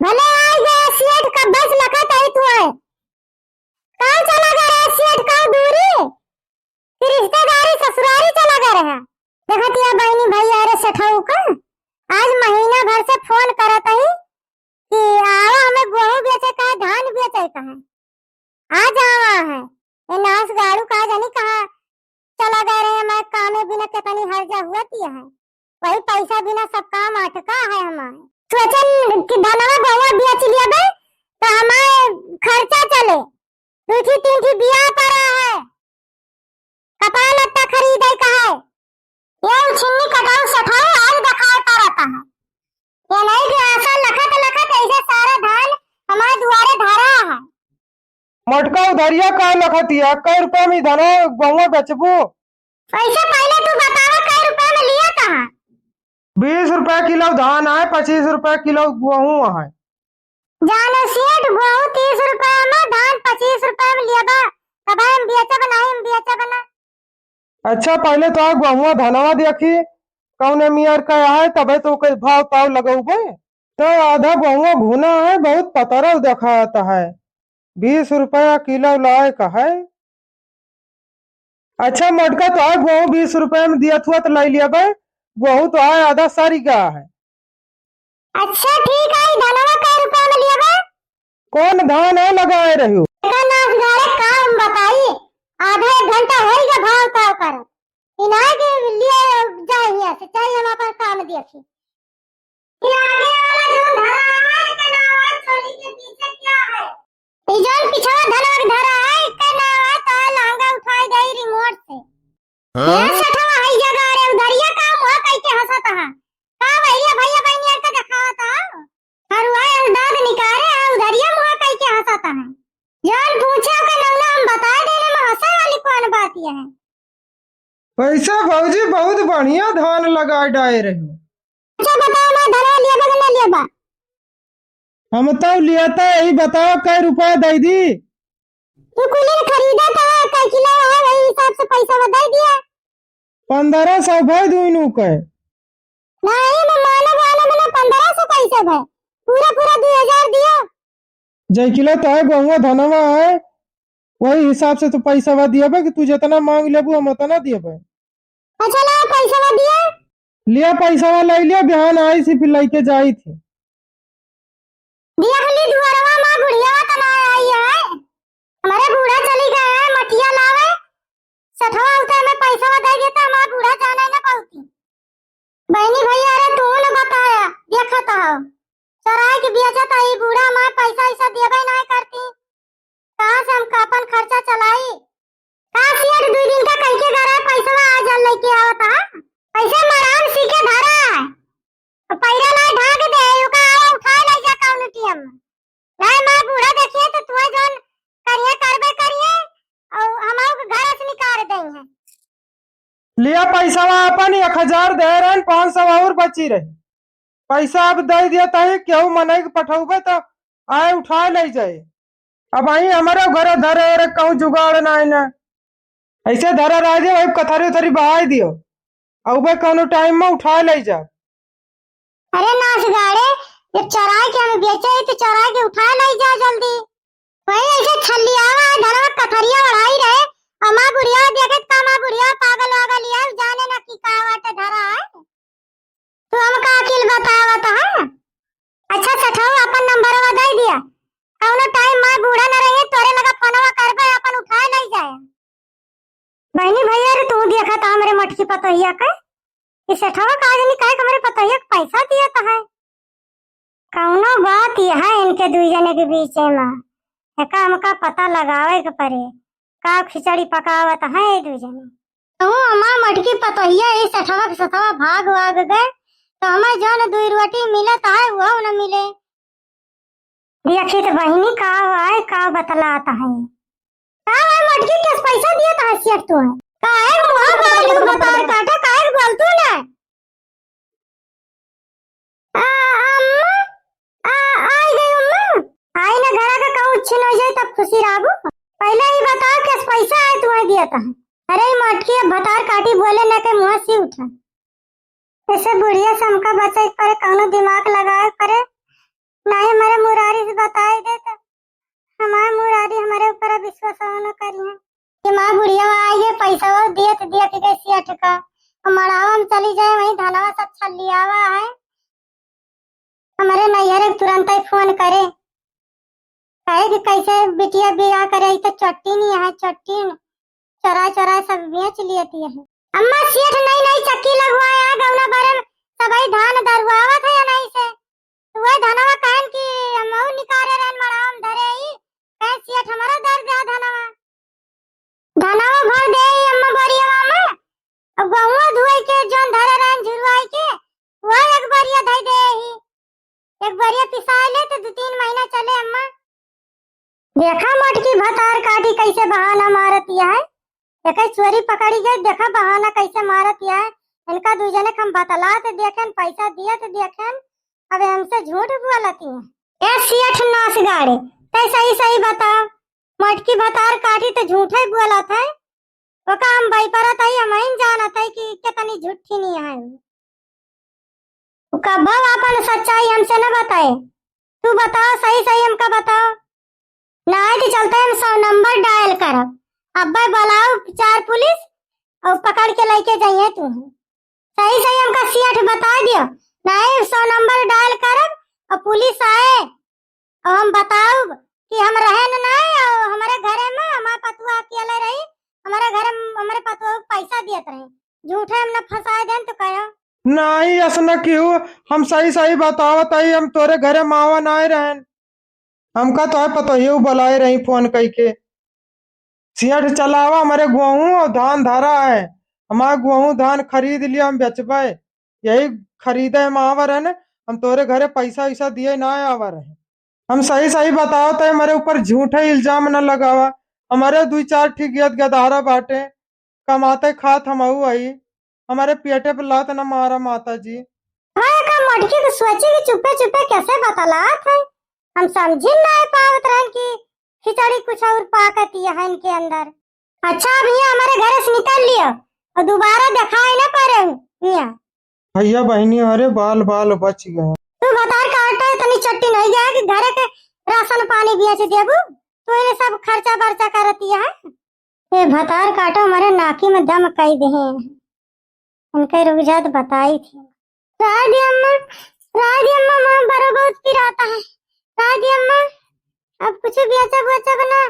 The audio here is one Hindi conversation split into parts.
भले आई गए सेठ का बस लखत आई तू है कहाँ चला गया सेठ का दूरी फिर रिश्तेदारी ससुरारी चला गया है। देखती है बहनी भाई अरे सेठाऊ का आज महीना भर से फोन करत ही कि आवा हमें गेहूं बेचे का धान बेचे का है आ जावा है ये नास गाड़ू का जानी कहा चला गया रहे मैं कामे बिना कितनी हर्जा हुआ किया है वही पैसा बिना सब काम अटका है हमारे सोचन कि धनवा गवा बेच लिया बे तो हमारे खर्चा चले दूठी तीन बिया पड़ा है कपड़ा लत्ता खरीदे का है ये छिन्नी कटाऊ सठाऊ आज दिखाता रहता है ये नहीं कि आशा लखत लखत ऐसे सारा धान हमारे दुआरे धरा है। मटका उधरिया का लखतिया कै रुपए में धनो गहुआ बेचबू? पैसा पहले तू बतावा कै रुपए में लिया कहाँ? 20 रुपए किलो धान है 25 रुपए किलो गेहूं है। जाने सेठ गेहूं 30 रुपए में धान 25 रुपए में लिया बा तब हम बेचा बना। अच्छा पहले तो आ गेहुआ धनवा देखी कौन मियार का है तबे तो के भाव ताव लगौबे तो आधा गेहुआ भुना है बहुत पतरा दिखाता है 20 रुपया किलो लाए का है। अच्छा मटका तो है गेहूं 20 रुपए में दिया हुआ तो लाई लिया भाई गेहूं तो है आधा सारी का है। अच्छा ठीक है धनवा कै रुपए में लिया बा? कौन धान है लगाए रही हो? काम बताइए आधा एक घंटा होएगा भाव ताव कर इना के लिए जाइए से चाहिए हम अपन काम देखी ये आगे वाला जो धरा है इसका नाम है छोरी के पीछे क्या है ये जो पीछे धरा है इसका नाम है तो लांगा उठाई गई रिमोट से ये सठा है जगह रे उधरिया काम हुआ कई के हंसता है का भैया बहनिया का दिखाता हरुआ दाग निकाले उधरिया मुंह कई के हंसता है यार पूछा का नौना हम बता देने में हंसे वाली कौन बात ये है। पैसा भौजी बहुत बढ़िया धान लगा डाए रही हो। अच्छा बताओ मैं धरा लिया बा ना लिया बा? हम तो लिया था यही बताओ कै रुपया दे दी? तू कुलीन खरीदा था कै किलो है वही हिसाब से पैसा बता दिया 1500 भाई दूनू के नहीं मैं मानव वाला मैंने 1500 पैसे भाई पूरा 2000 दिया जय किलो तो है गेहुआ धनवा है वही हिसाब से तो पैसा दिया कि तू जितना मांग लेबू हम उतना दिए। अच्छा ना पैसा दिया लिया पैसा ले लिया बिहान आई सी फिर लेके जाई थी दिया हली दुआरवा मां बुढ़िया तना आई है हमारे बूढ़ा चली गया है मटिया लावे सठवा उठा में पैसा दे देता मां बूढ़ा जाने ना पाती बहनी भैया अरे तू न बताया देखा था चराय के बेचा था ये बूढ़ा मां पैसा ऐसा देबे नहीं करती कहां से हम अपन खर्चा चलाई कहां से 2 दिन का कह के गरा पैसा आ जा लेके आवता पैसा मराम सीखे धरा है पैरा ला ढाक दे युका उठा ले जा काउंटियम नहीं मां बूढ़ा देखिए तो तू जोन करिए करबे करिए और हमारे घर से निकाल देंगे। लिया पैसा अपन 1000 दे रहे 500 और बची रही पैसा अब दे दिया है केहू मने के पठौबे तो आए उठा ले जाए अब आई हमारे घर धरे रे कहूँ जुगाड़ ना ऐसे धरा रह दियो वही कथरी उथरी बहाई दियो अब कौनो टाइम में उठा ले जा। अरे नाच गाड़े जब चराय के हमें बेचे तो चराय के उठा ले जा जल्दी वही ऐसे छलियावा धरवा कथरिया बढ़ाई रहे अमा बुढ़िया देखे कामा बुढ़िया पागल वागल लिया जाने ना की कावट धरा है तू हमका अकेल बतावत है। अच्छा सठाऊ अपन नंबर दे दिया कौनो टाइम मां बूढ़ा न रहे तोरे लगा फोनवा करबे अपन उठा ले जाए। बहनी भैया रे तू देखा था हमरे मटकी पतोहिया का इस सठावा का आदमी काहे हमरे पतोहिया का पैसा दिया तो है कौनो बात यह है इनके दुई जने के बीच में एका हमका पता लगावे के पड़े का खिचड़ी पकावत है दुई जने तो हमार मटकी पतोहिया इस सठावा भाग गए तो हमें जौन 2 रोटी मिले तो है वो न मिले देखी तो बहनी का आए का बतलाता है का मटकी किस पैसा दिया था हसियत तो है काहे मुंह बालू बता काटा काहे बोलतू ना अम्मा आई गई अम्मा आई ना घर का कहूं छिन हो जाए तब खुशी राबू पहले ही बता किस पैसा है तुम्हें दिया था अरे मटकी भतार काटी बोले ना के मुंह से उठा ऐसे बुढ़िया से हमका बचाई करे कौनो दिमाग लगाए करे नहीं हमारे आज बताए दे तो हमारे मुरारी हमारे ऊपर विश्वास न करिए कि माँ बुढ़िया आई है पैसा वो दिए के सेठ का और मड़ावा में चली जाए वही धनवा सब छलियावा है हमारे नैहर तुरंत ही फोन करे कहे कि कैसे बिटिया बिया करे तो चट्टी नहीं है चट्टी चरा चरा सब बेच लेती है अम्मा सेठ नहीं चक्की लगवाया गौना बारे में सबई धान दरवावा था या नहीं से तो वही धनवा कहन की अम्मा निकाले रहन मड़ाम धरे ही कहे सेठ हमारा दर दे धनवा भर दे अम्मा बोरिया मामा अब गहुआ धुए के जोन धरे रहन झुरवाई के वो एक बोरिया धई दे ही एक बोरिया पिसाए ले तो 2-3 महीना चले अम्मा देखा मोटकी भतार काटी कैसे बहाना मारती है एक चोरी पकड़ी गई देखा बहाना कैसे मारती है इनका दूजने हम बतलाते देखें पैसा दिए तो देखें अब हमसे झूठ बोलती है ए सेठ नास गाड़े ते सही सही बताओ मोटकी भतार काटी तो झूठ ही बोला था वो काम भाई पर था हम ही जाना था कि कितनी झूठी नहीं है कब अपन सच्चाई हमसे न बताए तू बताओ सही सही हमका बताओ नहीं तो चलते हम 100 नंबर डायल करब अब्बा बुलाओ 4 पुलिस और पकड़ के लेके जाइए तू सही सही हमका सेठ बता दियो नहीं 100 नंबर डायल करब और पुलिस आए और हम बताओ कि हम रहे न नहीं और हमारे घरे में हमारे पतुआ अकेले रही हमारे घर में हमारे पतुआ को पैसा दियत रहे झूठे हम न फंसाए देन तो कहो नहीं ऐसा क्यों हम सही सही बतावत आई हम तोरे घरे मावा ना रहन हमका तो है पता ही बुलाए रही फोन करके सेठ चलावा हमारे गेहूं और धान धरा है हमारे गेहूं धान खरीद लिया हम बेचबे यही खरीदे हम आवर है न हम तोरे घरे पैसा वैसा दिए ना आवर है हम सही सही बताओ तो हमारे ऊपर झूठे इल्जाम न लगावा हमारे 2-4 ठीक गदारा बाटे कमाते खात हम आई हमारे पेटे पे लात न मारा माता जी मटकी तो सोचे कि चुपे चुपे कैसे बतलात है हम समझ ना पावत रहन की खिचड़ी कुछ और पाकती है इनके अंदर अच्छा भैया हमारे घर से निकल लियो और दोबारा दिखाई ना पारे भैया भैया बहनी अरे बाल बाल बच गए तू भतार काटे तनी चट्टी नहीं गया कि घरे के राशन पानी भी अच्छे देबू तो ये सब खर्चा बर्चा करती है ये भतार काटो हमारे नाकी में दम कई दे उनके रुझात बताई थी राधी अम्मा मां बड़ा बहुत पिराता है राधी अम्मा अब कुछ भी अच्छा बना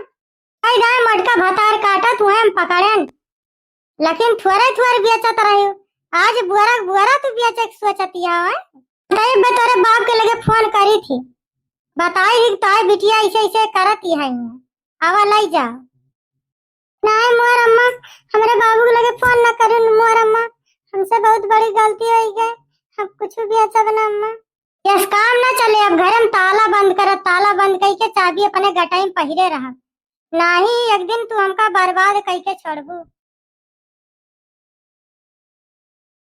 आई गाय मटका भतार काटा तू हम पकड़न लेकिन थोड़े बेचत रही आज बुआरा तू बेचे सोचती है तई बे तोरे बाप के लगे फोन करी थी बताई ही ताई बिटिया ऐसे करती है आवा लाई जा नहीं मोर अम्मा हमारे बाबू के लगे फोन न करूं मोर अम्मा हमसे बहुत बड़ी गलती हो गई हम कुछ भी अच्छा बना अम्मा यस काम ना चले अब घर में ताला बंद करके चाबी अपने गटाई में पहिरे रहा नहीं एक दिन तू हमका बर्बाद करके छोड़बू